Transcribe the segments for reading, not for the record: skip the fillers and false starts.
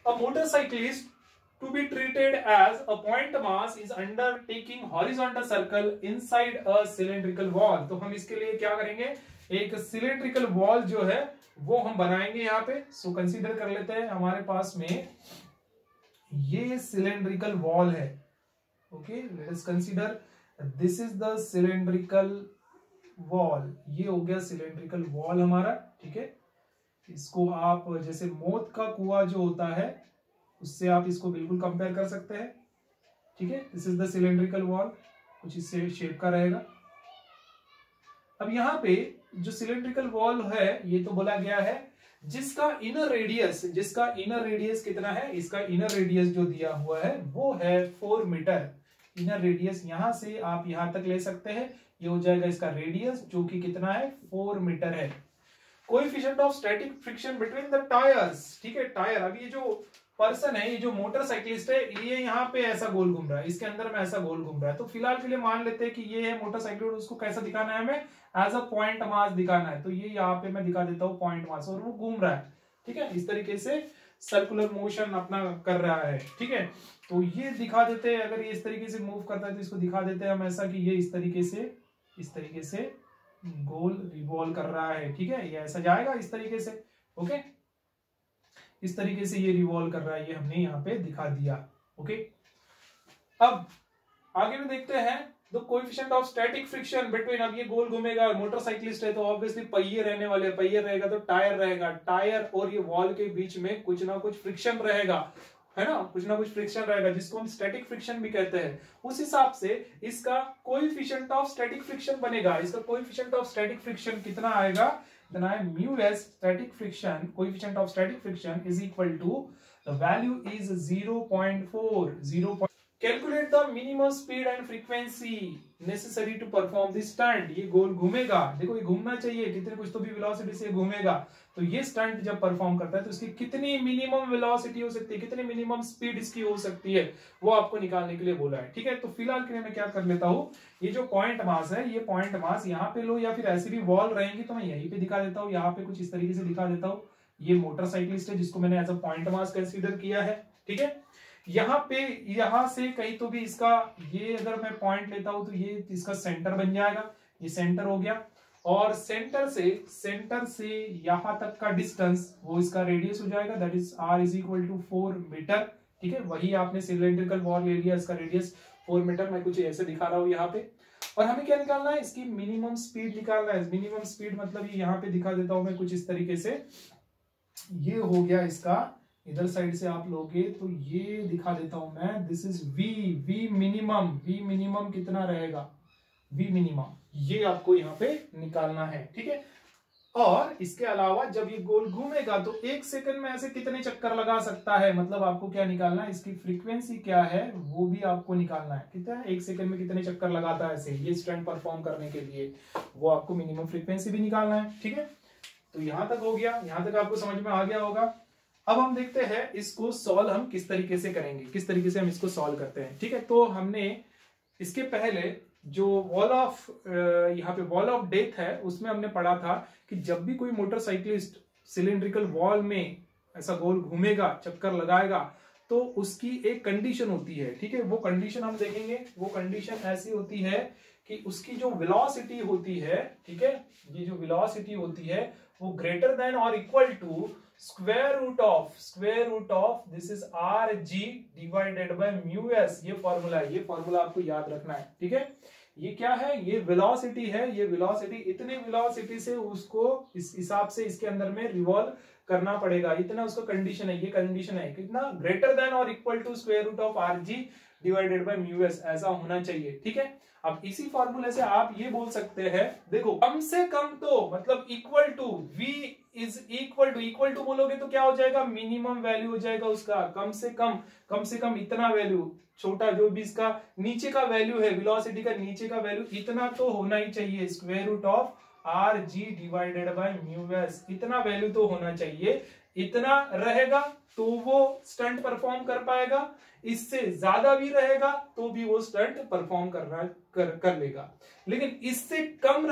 A motorcyclist to be treated as a point mass is undertaking horizontal circle inside a cylindrical wall. तो हम इसके लिए क्या करेंगे, एक सिलेंड्रिकल वॉल जो है वो हम बनाएंगे यहाँ पे. सो कंसीडर कर लेते हैं हमारे पास में ये सिलेंड्रिकल वॉल है. Okay, let us consider this is the cylindrical wall. ये हो गया सिलेंड्रिकल वॉल हमारा. ठीक है, इसको आप जैसे मौत का कुआं जो होता है उससे आप इसको बिल्कुल कंपेयर कर सकते हैं. ठीक है, this is the cylindrical wall, कुछ इससे शेप का रहेगा. अब यहाँ पे जो सिलेंड्रिकल वॉल है ये तो बोला गया है जिसका इनर रेडियस कितना है. इसका इनर रेडियस जो दिया हुआ है वो है 4 मीटर. इनर रेडियस यहां से आप यहां तक ले सकते हैं. ये हो जाएगा इसका रेडियस जो कि कितना है 4 मीटर है. Coefficient of static friction between the tyres. ठीक है, टायर. अब ये जो पर्सन है, ये जो मोटरसाइकिलिस्ट है, ये यहाँ पे ऐसा गोल घूम रहा है, इसके अंदर में ऐसा गोल घूम रहा है. तो फिलहाल के लिए मान लेते हैं कि ये है मोटरसाइकिल, उसको कैसा दिखाना है हमें, एज अ पॉइंट मास दिखाना है. तो ये यहाँ पे मैं दिखा देता हूँ पॉइंट मास, और वो घूम रहा है. ठीक है, इस तरीके से सर्कुलर मोशन अपना कर रहा है. ठीक है, तो ये दिखा देते हैं. अगर ये इस तरीके से मूव करता है तो इसको दिखा देते हैं हम ऐसा कि ये इस तरीके से गोल रिवॉल्व कर रहा है. ठीक है, ये ऐसा जाएगा इस तरीके से. ओके, इस तरीके से ये रिवॉल्व कर रहा है, ये हमने यहाँ पे दिखा दिया. ओके, अब आगे में देखते हैं the coefficient of static friction between. अब ये गोल घूमेगा, मोटरसाइकिलिस्ट है तो ऑब्वियसली पहिए रहने वाले, पहिए रहेगा तो टायर रहेगा. टायर और ये वॉल के बीच में कुछ ना कुछ फ्रिक्शन रहेगा, है ना, कुछ ना कुछ फ्रिक्शन रहेगा जिसको हम स्टैटिक फ्रिक्शन भी कहते हैं. उस हिसाब से इसका कोएफिशिएंट ऑफ स्टैटिक फ्रिक्शन बनेगा. इसका कोएफिशिएंट ऑफ स्टैटिक फ्रिक्शन कितना आएगा, इतना है mu s static friction, coefficient of static friction is equal to the value is 0.4. Calculate the minimum speed and frequency necessary to perform this stunt. ये गोल घूमेगा, देखो ये घूमना चाहिए, कितने कुछ तो भी वेलोसिटी से घूमेगा. तो ये स्टंट जब परफॉर्म करता है तो इसकी कितनी मिनिमम वेलोसिटी हो सकती है, कितनी मिनिमम स्पीड इसकी हो सकती है, वो आपको निकालने के लिए बोला है. ठीक है, तो फिलहाल के लिए मैं क्या कर लेता हूँ, ये जो पॉइंट मास है, ये पॉइंट मास यहाँ पे लो, या फिर ऐसी भी वॉल रहेंगी तो मैं यहीं पे दिखा देता हूँ. यहाँ पे कुछ इस तरीके से दिखा देता हूँ. ये मोटरसाइकिलिस्ट है जिसको मैंने as a point mass consider किया है. ठीक है, यहाँ से कहीं तो भी इसका, ये अगर मैं पॉइंट लेता हूं तो ये इसका सेंटर बन जाएगा. ये सेंटर हो गया, और सेंटर से यहां तक का डिस्टेंस वो इसका रेडियस हो जाएगा. That is r is equal to 4 metre. ठीक है, वही आपने सिलेंड्रिकल वॉल ले लिया, इसका रेडियस 4 मीटर. मैं कुछ ऐसे दिखा रहा हूं यहाँ पे. और हमें क्या निकालना है, इसकी मिनिमम स्पीड निकालना है. मिनिमम स्पीड मतलब ये यहाँ पे दिखा देता हूं मैं कुछ इस तरीके से. ये हो गया इसका, इधर साइड से आप लोगे तो ये दिखा देता हूं मैं. दिस इज v मिनिमम कितना रहेगा, v मिनिमम, ये आपको यहाँ पे निकालना है. ठीक है, और इसके अलावा जब ये गोल घूमेगा तो 1 सेकंड में ऐसे कितने चक्कर लगा सकता है, मतलब आपको क्या निकालना है, इसकी फ्रीक्वेंसी क्या है वो भी आपको निकालना है. कितना है, 1 सेकंड में कितने चक्कर लगाता है ऐसे ये स्टंट परफॉर्म करने के लिए, वो आपको मिनिमम फ्रीक्वेंसी भी निकालना है. ठीक है, तो यहां तक हो गया, यहां तक आपको समझ में आ गया होगा. अब हम देखते हैं इसको सॉल्व हम किस तरीके से करेंगे, किस तरीके से हम इसको सॉल्व करते हैं. ठीक है, तो हमने इसके पहले जो वॉल ऑफ यहाँ पे वॉल ऑफ डेथ है उसमें हमने पढ़ा था कि जब भी कोई मोटरसाइकिलिस्ट सिलेंड्रिकल वॉल में ऐसा गोल घूमेगा, चक्कर लगाएगा, तो उसकी एक कंडीशन होती है. ठीक है, वो कंडीशन हम देखेंगे. वो कंडीशन ऐसी होती है कि उसकी जो वेलोसिटी होती है, ठीक है, ये जो वेलोसिटी होती है वो ग्रेटर देन और equal to square root of this is R G divided by mu s. ये फॉर्मूला है, ये फॉर्मूला आपको याद रखना है. ठीक है, ये क्या है, ये वेलोसिटी है. ये वेलोसिटी, इतने वेलोसिटी से उसको इस हिसाब से इसके अंदर में रिवॉल्व करना पड़ेगा, इतना उसका कंडीशन है. ये कंडीशन है कितना, ग्रेटर देन और equal to square root of R G divided by mu s, ऐसा होना चाहिए. ठीक है, अब इसी फॉर्मूले से आप ये बोल सकते हैं, देखो कम से कम तो मतलब equal to, v is equal to बोलोगे तो क्या हो जाएगा, मिनिमम वैल्यू हो जाएगा उसका. कम से कम इतना वैल्यू, छोटा जो भी इसका नीचे का वैल्यू है, वेलोसिटी का नीचे का वैल्यू इतना तो होना ही चाहिए. Square root of R G divided by mu s, इतना वैल्यू तो होना चाहिए. इतना रहेगा तो वो स्टंट परफॉर्म कर पाएगा, इससे ज्यादा भी रहेगा तो भी वो स्टंट परफॉर्म कर लेगा. लेकिन इससे कम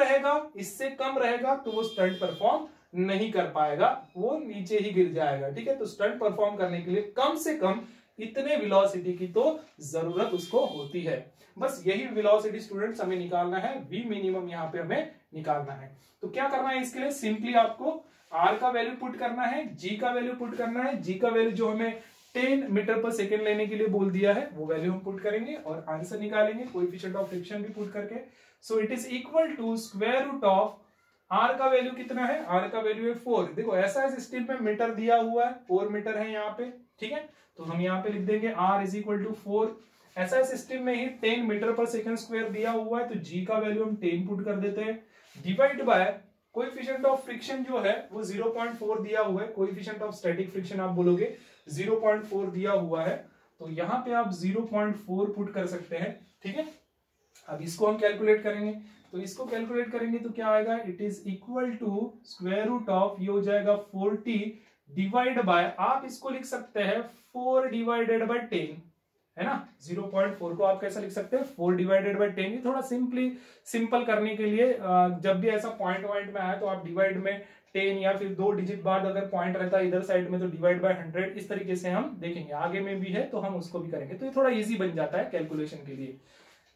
रहेगा तो वो स्टंट परफॉर्म नहीं कर पाएगा, वो नीचे ही गिर जाएगा। ठीक है, तो स्टंट परफॉर्म करने के लिए कम से कम इतने वेलोसिटी की तो जरूरत उसको होती है। बस यही वेलोसिटी स्टूडेंट्स हमें निकालना है, वी मिनिमम यहाँ पे हमें निकालना है। तो क्या करना है इसके लिए, सिंपली आपको आर का वैल्यू पुट करना है, जी का वैल्यू पुट करना है। जी का वैल्यू जो हमें 10 मीटर पर सेकेंड लेने के लिए बोल दिया है वो वैल्यू हम पुट करेंगे और आंसर निकालेंगे कोएफिशिएंट ऑफ फ्रिक्शन भी पुट करके। So it is equal to square root of R का वैल्यू कितना है, आर का वैल्यू है 4। देखो ऐसा इस स्टील में मीटर दिया हुआ है, 4 मीटर है यहाँ पे। ठीक है, तो हम यहाँ पे लिख देंगे आर इज इक्वल टू 4। ऐसा इस सिस्टम में ही 10 मीटर पर सेकंड स्क्वायर दिया हुआ है, तो जी का वैल्यू हम 10 पुट कर देते हैं, divide by coefficient of friction जो है वो 0.4 दिया हुआ है। कोएफिशिएंट ऑफ स्टैटिक फ्रिक्शन आप बोलोगे 0.4 दिया हुआ है, तो यहाँ पे आप 0.4 पुट कर सकते हैं। ठीक है, अब इसको हम कैलकुलेट करेंगे, तो इसको कैलकुलेट करेंगे तो क्या आएगा, it is equal to square root of, ये हो जाएगा 40 डिवाइड बाय, आप इसको लिख सकते हैं 4 डिवाइडेड बाय 10, है ना। 0.4 को आप कैसा लिख सकते हैं, 4 डिवाइडेड बाय 10। ये थोड़ा सिंपल करने के लिए जब भी ऐसा पॉइंट में आया तो आप डिवाइड में 10 या फिर 2 डिजिट बाद अगर पॉइंट रहता है इधर साइड में तो डिवाइड बाय 100, इस तरीके से हम देखेंगे। आगे में भी है तो हम उसको भी करेंगे, तो ये थोड़ा इजी बन जाता है कैलकुलेशन के लिए,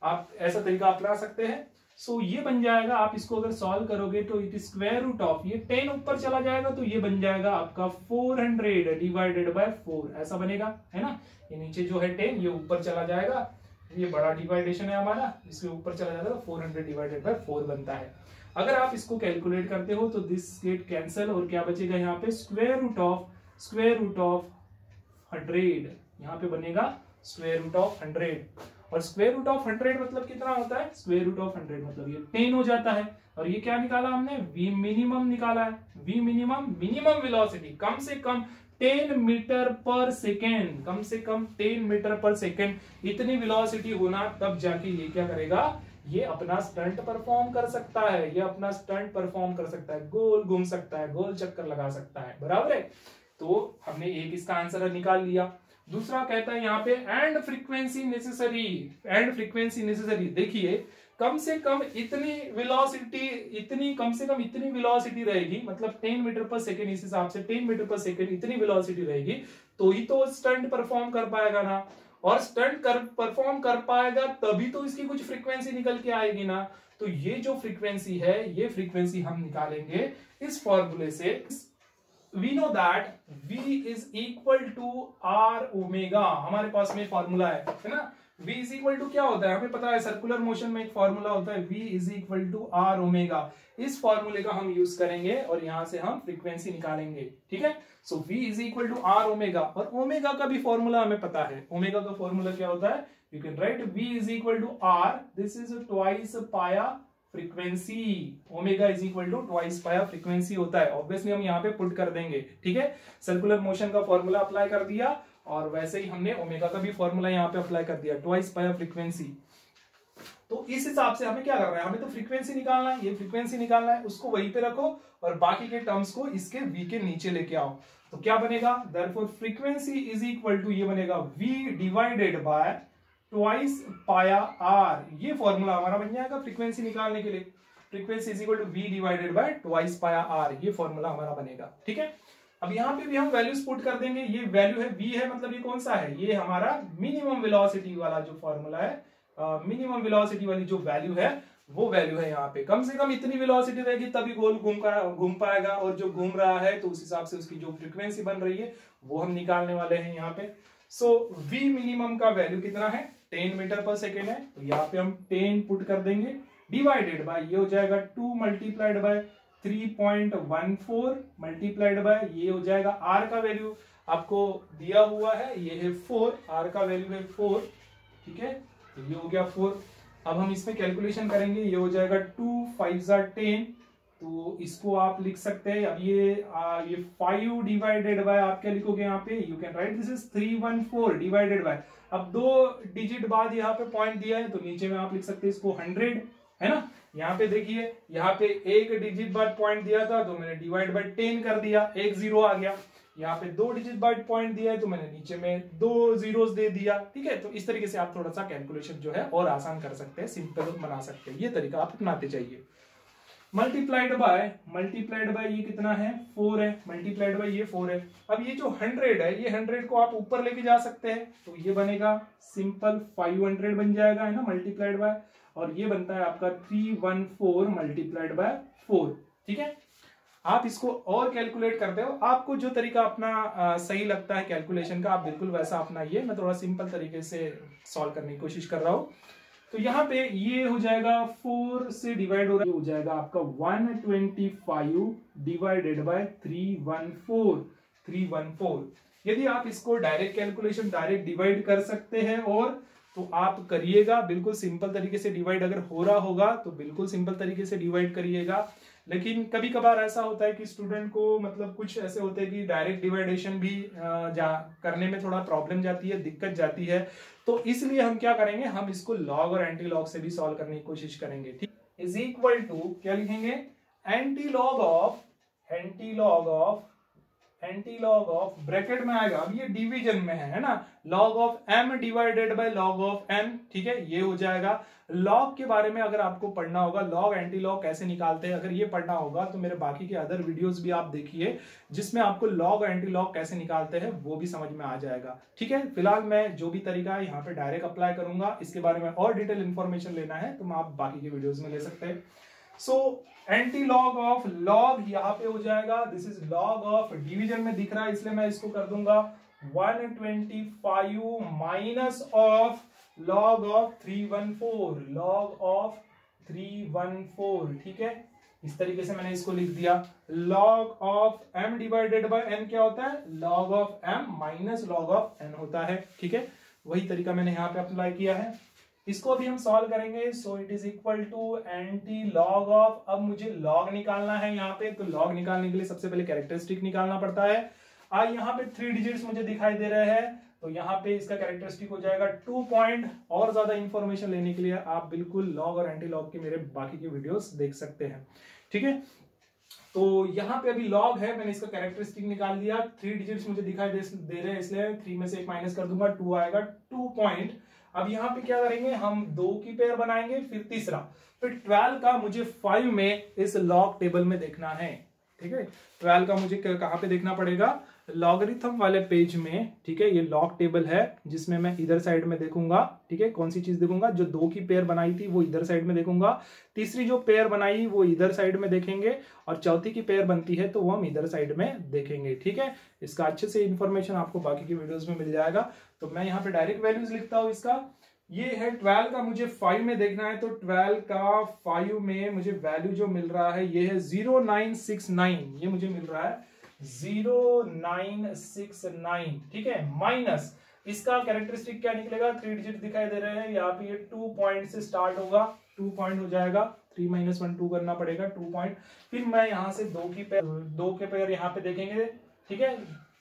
आप ऐसा तरीका अपना सकते हैं। सो ये बन जाएगा, आप इसको अगर सॉल्व करोगे तो इट स्क्वायर रूट ऑफ, ये 10 ऊपर चला जाएगा तो ये बन जाएगा आपका 400 डिवाइडेड बाय 4, ऐसा बनेगा, है ना। ये नीचे जो है 10 ये ऊपर चला जाएगा, ये बड़ा डिवाइडेशन है हमारा, इसके ऊपर चला जाएगा तो 400 डिवाइडेड बाय 4 बनता है। अगर आप इसको कैलकुलेट करते हो तो दिस गेट कैंसिल और क्या बचेगा यहाँ पे, स्क्वायर रूट ऑफ 100, यहाँ पे बनेगा स्क्वायर रूट ऑफ 100। और स्क्वायर रूट ऑफ 100 मतलब कितना होता है, स्क्वायर रूट ऑफ 100 मतलब ये 10 हो जाता है। और ये क्या निकाला हमने, वी मिनिमम निकाला है। वी मिनिमम वेलोसिटी कम से कम 10 मीटर पर सेकेंड, कम से कम 10 मीटर पर सेकेंड इतनी वेलोसिटी होना, तब जाके ये क्या करेगा, ये अपना स्टंट परफॉर्म कर सकता है, ये अपना स्टंट परफॉर्म कर सकता है, गोल घूम सकता है, गोल चक्कर लगा सकता है, बराबर है। तो हमने एक इसका आंसर निकाल लिया। दूसरा कहता है यहाँ पे एंड फ्रीक्वेंसी नेसेसरी, देखिए कम से कम इतनी वेलोसिटी रहेगी, मतलब 10 मीटर पर सेकेंड, इस हिसाब से 10 मीटर पर सेकेंड इतनी वेलोसिटी रहेगी तो ही तो स्टंट परफॉर्म कर पाएगा ना, और स्टंट परफॉर्म कर पाएगा तभी तो इसकी कुछ फ्रीक्वेंसी निकल के आएगी ना। तो ये जो फ्रीक्वेंसी है, ये फ्रीक्वेंसी हम निकालेंगे इस फॉर्मूले से। We know that V is equal to R omega, हमारे पास में फॉर्मूला है ना। V is equal to क्या होता है, हमें पता है सर्कुलर मोशन में एक फॉर्मूला होता है V is equal to R omega. इस फॉर्मूले का हम यूज करेंगे और यहां से हम फ्रीक्वेंसी निकालेंगे। ठीक है, सो V is equal to R omega, और ओमेगा का भी फॉर्मूला हमें पता है। ओमेगा का फॉर्मूला क्या होता है, you can write V is equal to R, this is twice pi frequency, omega is equal to twice pi frequency होता है। ऑब्वियसली हम यहाँ पे पुट कर देंगे। ठीक है, सर्कुलर मोशन का फॉर्मूला अप्लाई कर दिया और वैसे ही हमने ओमेगा का भी फॉर्मूला यहाँ पे अप्लाई कर दिया, ट्वाइस पाया फ्रीक्वेंसी। तो इस हिसाब से हमें क्या करना है, हमें तो फ्रीक्वेंसी निकालना है, ये फ्रीक्वेंसी निकालना है, उसको वहीं पे रखो और बाकी के टर्म्स को इसके v के नीचे लेके आओ। तो क्या बनेगा, therefore frequency is equal to, ये बनेगा v divided by twice pi r, ये फॉर्मूला हमारा बन जाएगा फ्रीक्वेंसी निकालने के लिए। Frequency is equal to v divided by twice pi r, ये फॉर्मूला हमारा बनेगा। ठीक है, अब यहाँ पे भी हम वैल्यूज पुट कर देंगे। ये वैल्यू है वी है, मतलब ये कौन सा है, ये हमारा मिनिमम वेलोसिटी वाला जो फॉर्मूला है, मिनिमम वेलोसिटी वाली जो वैल्यू है वो वैल्यू है यहाँ पे। कम से कम इतनी वेलोसिटी रहेगी तभी गोल घूम पाएगा, और जो घूम रहा है तो उस हिसाब से उसकी जो फ्रीक्वेंसी बन रही है वो हम निकालने वाले हैं यहाँ पे। सो वी मिनिमम का वैल्यू कितना है, 10 मीटर पर सेकेंड है, तो यहाँ पे हम 10 पुट कर देंगे, डिवाइडेड बाय ये हो जाएगा 2 मल्टीप्लाइड बाय 3.14 मल्टीप्लाइड बाय ये हो जाएगा आर का वैल्यू आपको दिया हुआ है, ये है 4, आर का वैल्यू है 4। ठीक है, तो ये हो गया 4। अब हम इसमें कैलकुलेशन करेंगे, ये हो जाएगा 2 5 10, तो इसको आप लिख सकते हैं। अब ये 5 डिवाइडेड बाय आप क्या लिखोगे यहाँ पे, you can right this is 314 divided by, अब 2 डिजिट बाद यहाँ पे पॉइंट दिया है तो नीचे में आप लिख सकते हैं इसको 100, है ना। यहाँ पे देखिए, यहाँ पे 1 डिजिट बाद पॉइंट दिया था तो मैंने डिवाइड बाय 10 कर दिया, 1 0 आ गया। यहाँ पे 2 डिजिट बाद पॉइंट दिया है तो मैंने नीचे में 2 जीरोस दे दिया। ठीक है, तो इस तरीके से आप थोड़ा सा कैलकुलेशन जो है और आसान कर सकते हैं, सिंपल बना सकते हैं, ये तरीका आप अपनाते जाइए। मल्टीप्लाइड बाय ये कितना है 4 है, मल्टीप्लाइड बाय ये 4 है। अब ये जो 100 है, ये 100 को आप ऊपर लेके जा सकते हैं, तो ये बनेगा सिंपल 500 बन जाएगा, है ना, मल्टीप्लाइड बाय, और ये बनता है आपका 314 मल्टीप्लाइड बाय 4। ठीक है, आप इसको और कैलकुलेट करते हो, आपको जो तरीका अपना सही लगता है कैलकुलेशन का, आप बिल्कुल वैसा अपनाइए। मैं थोड़ा सिंपल तरीके से सॉल्व करने की कोशिश कर रहा हूं। तो यहाँ पे ये हो जाएगा 4 से डिवाइड हो रहा है, हो जाएगा आपका 125 डिवाइडेड बाय 314। यदि आप इसको डायरेक्ट कैलकुलेशन डायरेक्ट डिवाइड कर सकते हैं और तो आप करिएगा, बिल्कुल सिंपल तरीके से डिवाइड अगर हो रहा होगा तो बिल्कुल सिंपल तरीके से डिवाइड करिएगा। लेकिन कभी कभार ऐसा होता है कि स्टूडेंट को मतलब कुछ ऐसे होते हैं कि डायरेक्ट डिवाइडेशन भी करने में थोड़ा प्रॉब्लम जाती है, दिक्कत जाती है, तो इसलिए हम क्या करेंगे, हम इसको लॉग और एंटी लॉग से भी सॉल्व करने की कोशिश करेंगे। ठीक, इज इक्वल टू क्या लिखेंगे, एंटी लॉग ऑफ ब्रैकेट में आएगा, अब ये डिवीजन में है ना, log of m divided by log of n। ठीक है, ये हो जाएगा। लॉग के बारे में अगर आपको पढ़ना होगा, लॉग एंटी लॉग कैसे निकालते हैं, अगर ये पढ़ना होगा तो मेरे बाकी के अदर वीडियोस भी आप देखिए, जिसमें आपको लॉग एंटी लॉग कैसे निकालते हैं वो भी समझ में आ जाएगा। ठीक है, फिलहाल मैं जो भी तरीका है यहाँ पे डायरेक्ट अप्लाई करूंगा, इसके बारे में और डिटेल इंफॉर्मेशन लेना है तो आप बाकी के वीडियोज में ले सकते हैं। So anti log of log यहाँ पे हो जाएगा, this is log of, division में दिख रहा है इसलिए मैं इसको कर दूंगा 125 माइनस ऑफ लॉग ऑफ 314। ठीक है, इस तरीके से मैंने इसको लिख दिया। Log of m divided by n क्या होता है, log of m minus log of n होता है। ठीक है, वही तरीका मैंने यहाँ पे अप्लाई किया है। इसको अभी हम सॉल्व करेंगे। So it is equal to anti log of, अब मुझे लॉग निकालना है यहाँ पे, तो लॉग निकालने के लिए सबसे पहले कैरेक्टरिस्टिक निकालना पड़ता है। यहाँ पे 3 डिजिट्स मुझे दिखाई दे रहे हैं, तो यहाँ पे इसका कैरेक्टरिस्टिक हो जाएगा 2 पॉइंट। और ज्यादा इंफॉर्मेशन लेने के लिए आप बिल्कुल लॉग और एंटी लॉग के मेरे बाकी के वीडियोस देख सकते हैं। ठीक है, तो यहाँ पे अभी लॉग है, मैंने इसका कैरेक्टरिस्टिक निकाल दिया, 3 डिजिट्स मुझे दिखाई दे रहे हैं, इसलिए 3 में से 1 माइनस कर दूंगा, 2 आएगा, 2 पॉइंट। अब यहाँ पे क्या करेंगे, हम 2 की पेयर बनाएंगे, फिर तीसरा, फिर 12 का मुझे 5 में इस लॉग टेबल में देखना है। ठीक है, 12 का मुझे कहाँ पे देखना पड़ेगा, लॉगरिथम वाले पेज में। ठीक है, ये लॉग टेबल है जिसमें मैं इधर साइड में देखूंगा। ठीक है, कौन सी चीज देखूंगा, जो 2 की पेयर बनाई थी वो इधर साइड में देखूंगा, तीसरी जो पेयर बनाई वो इधर साइड में देखेंगे, और चौथी की पेयर बनती है तो वो हम इधर साइड में देखेंगे। ठीक है, इसका अच्छे से इंफॉर्मेशन आपको बाकी के वीडियोज में मिल जाएगा। तो मैं यहाँ पे डायरेक्ट वैल्यूज लिखता हूँ इसका। ये है 12 का मुझे 5 में देखना है, तो 12 का 5 में मुझे वैल्यू जो मिल रहा है ये है 0969, ये मुझे मिल रहा है 0969। ठीक है, माइनस इसका कैरेक्टरिस्टिक क्या निकलेगा, 3 डिजिट दिखाई दे रहे हैं यहाँ पे, ये 2 पॉइंट से स्टार्ट होगा, 2 पॉइंट हो जाएगा, 3 माइनस 1 2 करना पड़ेगा, 2 पॉइंट। फिर मैं यहाँ से 2 के पेयर यहाँ पे देखेंगे। ठीक है,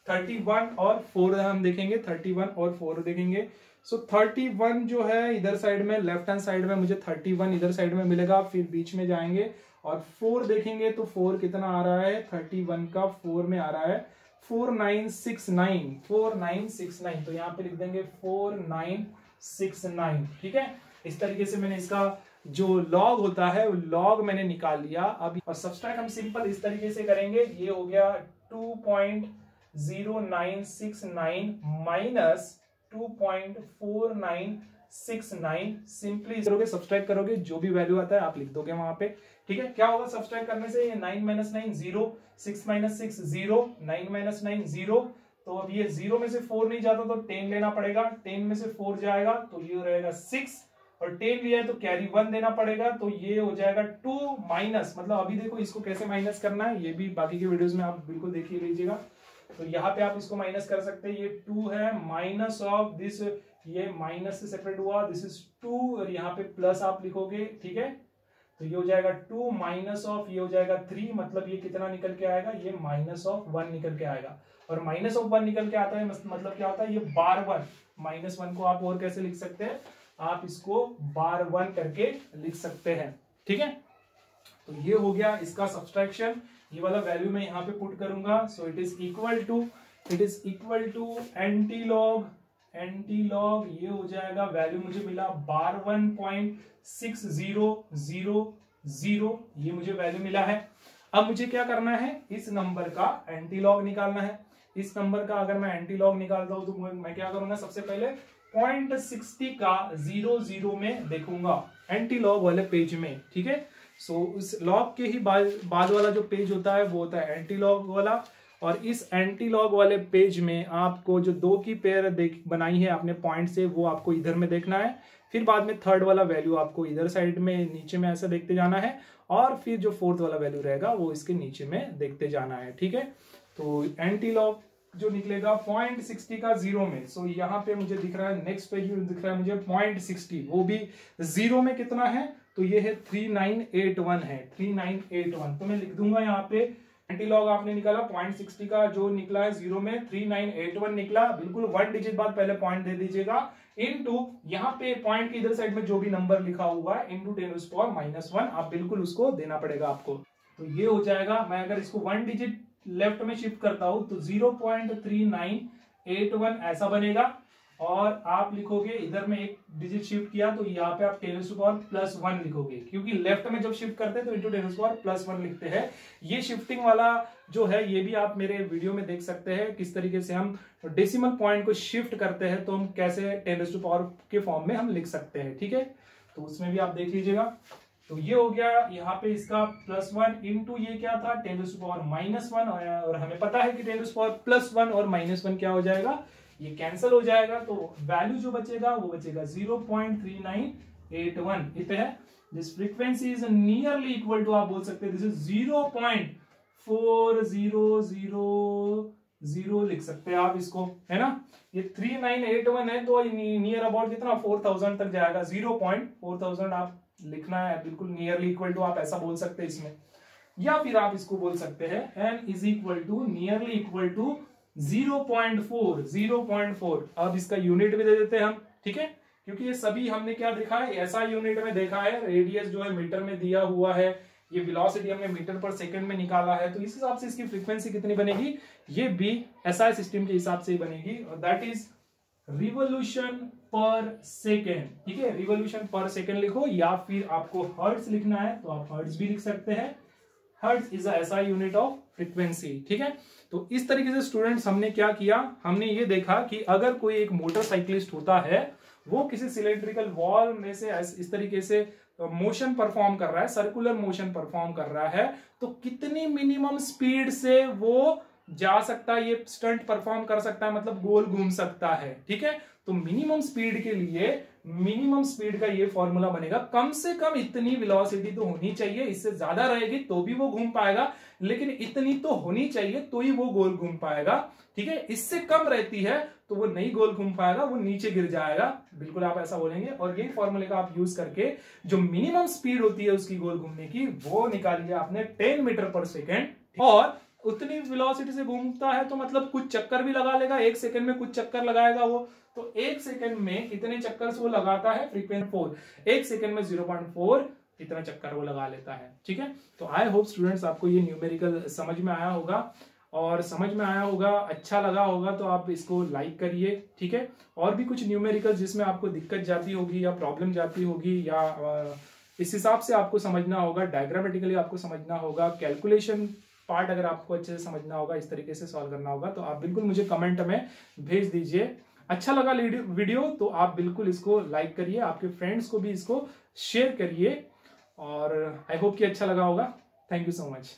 31 और 4 हम देखेंगे, 31 और 4 देखेंगे। सो 31 जो है इधर साइड में, लेफ्ट हैंड साइड में मुझे 31 इधर साइड में मिलेगा, फिर बीच में जाएंगे और 4 देखेंगे, तो 4 कितना आ रहा है, 31 का 4 में आ रहा है 4969। तो यहाँ पे लिख देंगे 4969। ठीक है, इस तरीके से मैंने इसका जो लॉग होता है लॉग मैंने निकाल लिया। अब और सब्सट्रैक्ट हम सिंपल इस तरीके से करेंगे, ये हो गया 2.0969 माइनस 2.4969। सिंपली करोगे, सब्सट्रैक्ट करोगे, जो भी वैल्यू आता है आप लिख दोगे वहां पे। ठीक है, क्या होगा सब्सट्रैक्ट करने से, ये 9 माइनस 9 0, 6 माइनस 6 0, 9 माइनस 9 0। तो अब ये 0 में से 4 नहीं जाता तो 10 लेना पड़ेगा, 10 में से 4 जाएगा तो ये रहेगा 6, और 10 लिया है तो कैरी 1 देना पड़ेगा, तो ये हो जाएगा 2 माइनस, मतलब अभी देखो इसको कैसे माइनस करना है, ये भी बाकी के वीडियोस में आप बिल्कुल देख ही लीजिएगा। तो यहाँ पे आप इसको माइनस कर सकते हैं, ये 2 है, माइनस ऑफ दिस, ये माइनस से सेपरेट हुआ, दिस इज 2, और यहाँ पे प्लस आप लिखोगे। ठीक है, तो ये हो जाएगा 2 माइनस ऑफ, ये हो जाएगा 3, मतलब ये कितना निकल के आएगा, ये माइनस ऑफ 1 निकल के आएगा। और माइनस ऑफ 1 निकल के आता है मतलब क्या होता है, ये बार 1, माइनस 1 को आप और कैसे लिख सकते हैं, आप इसको बार 1 करके लिख सकते हैं। ठीक है, तो ये हो गया इसका सब्सट्रैक्शन, ये वाला वैल्यू मैं यहाँ पे पुट करूंगा। So it is equal to anti log, ये हो जाएगा, वैल्यू मुझे मिला 12.6000, 0, ये मुझे वैल्यू मिला है। अब मुझे क्या करना है, इस नंबर का एंटीलॉग निकालना है। इस नंबर का अगर मैं एंटीलॉग निकालता हूं तो मैं क्या करूंगा, सबसे पहले 0.60 का 0 में देखूंगा एंटीलॉग वाले पेज में, ठीक है। सो उस लॉग के ही बाद वाला जो पेज होता है वो होता है एंटीलॉग वाला, और इस एंटीलॉग वाले पेज में आपको जो 2 की पेयर बनाई है आपने पॉइंट से, वो आपको इधर में देखना है। फिर बाद में थर्ड वाला वैल्यू आपको इधर साइड में नीचे में ऐसा देखते जाना है, और फिर जो फोर्थ वाला वैल्यू रहेगा वो इसके नीचे में देखते जाना है, ठीक है। तो एंटीलॉग जो निकलेगा 0.60 का 0 में, सो यहाँ पे मुझे दिख रहा है, नेक्स्ट पेज में दिख रहा है मुझे 0.60, वो भी 0 में कितना है, तो ये है 3981 है, 3981। तो मैं लिख दूंगा यहाँ पे एंटीलॉग आपने निकाला 0.60 का जो निकला है 0 में 3981 निकला, बिल्कुल 1 डिजिट बाद पहले पॉइंट दे दीजिएगा, इनटू यहाँ पे पॉइंट के इधर साइड में जो भी नंबर लिखा हुआ है इनटू 10⁻⁻1, आप बिल्कुल उसको देना पड़ेगा आपको। तो ये हो जाएगा, मैं अगर इसको 1 डिजिट लेफ्ट में शिफ्ट करता हूं तो 0.3981 ऐसा बनेगा, और आप लिखोगे इधर में एक डिजिट शिफ्ट किया तो यहाँ पे आप 10⁻+1 लिखोगे, क्योंकि लेफ्ट में जब शिफ्ट करते हैं तो इंटू 10⁻+1 लिखते हैं। ये शिफ्टिंग वाला जो है ये भी आप मेरे वीडियो में देख सकते हैं, किस तरीके से हम डेसिमल पॉइंट को शिफ्ट करते हैं तो हम कैसे 10⁻⁴ के फॉर्म में हम लिख सकते हैं, ठीक है। तो उसमें भी आप देख लीजिएगा। तो ये हो गया यहाँ पे इसका +1 इंटू ये क्या था 10⁻⁻1, और हमें पता है कि 10⁻+1 और -1 क्या हो जाएगा, ये कैंसिल हो जाएगा, तो वैल्यू जो बचेगा वो बचेगा 0.3981। इतना है, this frequency is nearly equal to, आप बोल सकते हैं दिस इज 0.4000 लिख सकते हैं आप इसको, है ना। ये 3981 है तो नियर अबाउट कितना 4000 तक जाएगा, 0.4000 आप लिखना है, बिल्कुल नियरली इक्वल टू आप ऐसा बोल सकते हैं इसमें, या फिर आप इसको बोल सकते हैं n is equal to nearly equal to 0.4। अब इसका यूनिट भी दे देते हैं हम, ठीक है, क्योंकि ये सभी हमने क्या देखा है, ऐसा यूनिट में देखा है, रेडियस जो है मीटर में दिया हुआ है, ये वेलोसिटी हमने मीटर पर सेकंड में निकाला है, तो इस हिसाब से इसकी फ्रीक्वेंसी कितनी बनेगी, ये भी SI सिस्टम के हिसाब से ही बनेगी, और that is revolution per second, ठीक है। रिवोल्यूशन पर सेकेंड लिखो, या फिर आपको हर्ट्ज लिखना है तो आप हर्ट्ज भी लिख सकते हैं। Hertz is SI unit of frequency, ठीक है। तो इस तरीके से स्टूडेंट्स हमने क्या किया, हमने ये देखा कि अगर कोई एक मोटरसाइकिलिस्ट होता है, वो किसी सिलेंड्रिकल वॉल में से इस तरीके से मोशन परफॉर्म कर रहा है, सर्कुलर मोशन परफॉर्म कर रहा है, तो कितनी मिनिमम स्पीड से वो जा सकता है, ये स्टंट परफॉर्म कर सकता है, मतलब गोल घूम सकता है, ठीक है। तो मिनिमम स्पीड के लिए मिनिमम स्पीड का ये फॉर्मूला बनेगा, कम से कम इतनी वेलोसिटी तो होनी चाहिए, इससे ज्यादा रहेगी तो भी वो घूम पाएगा, लेकिन इतनी तो होनी चाहिए तो ही वो गोल घूम पाएगा, ठीक है। इससे कम रहती है तो वो नहीं गोल घूम पाएगा, वो नीचे गिर जाएगा, बिल्कुल आप ऐसा बोलेंगे। और यही फॉर्मूले का आप यूज करके जो मिनिमम स्पीड होती है उसकी गोल घूमने की, वो निकालिए आपने 10 मीटर पर सेकेंड, और उतनी वेलोसिटी से घूमता है तो मतलब कुछ चक्कर भी लगा लेगा, 1 सेकंड में कुछ चक्कर लगाएगा वो, तो 1 सेकंड में कितने चक्कर वो लगाता है, फ्रीक्वेंसी 4, 1 सेकंड में 0.4 इतना चक्कर वो लगा लेता है, ठीक है। तो आई होप स्टूडेंट्स आपको ये न्यूमेरिकल समझ में आया होगा, और समझ में आया होगा, अच्छा लगा होगा तो आप इसको लाइक करिए, ठीक है। और भी कुछ न्यूमेरिकल जिसमें आपको दिक्कत जाती होगी या प्रॉब्लम जाती होगी, या इस हिसाब से आपको समझना होगा, डायग्रामेटिकली आपको समझना होगा, कैलकुलेशन पार्ट अगर आपको अच्छे से समझना होगा, इस तरीके से सॉल्व करना होगा, तो आप बिल्कुल मुझे कमेंट में भेज दीजिए। अच्छा लगा वीडियो तो आप बिल्कुल इसको लाइक करिए, आपके फ्रेंड्स को भी इसको शेयर करिए, और आई होप कि अच्छा लगा होगा। Thank you so much.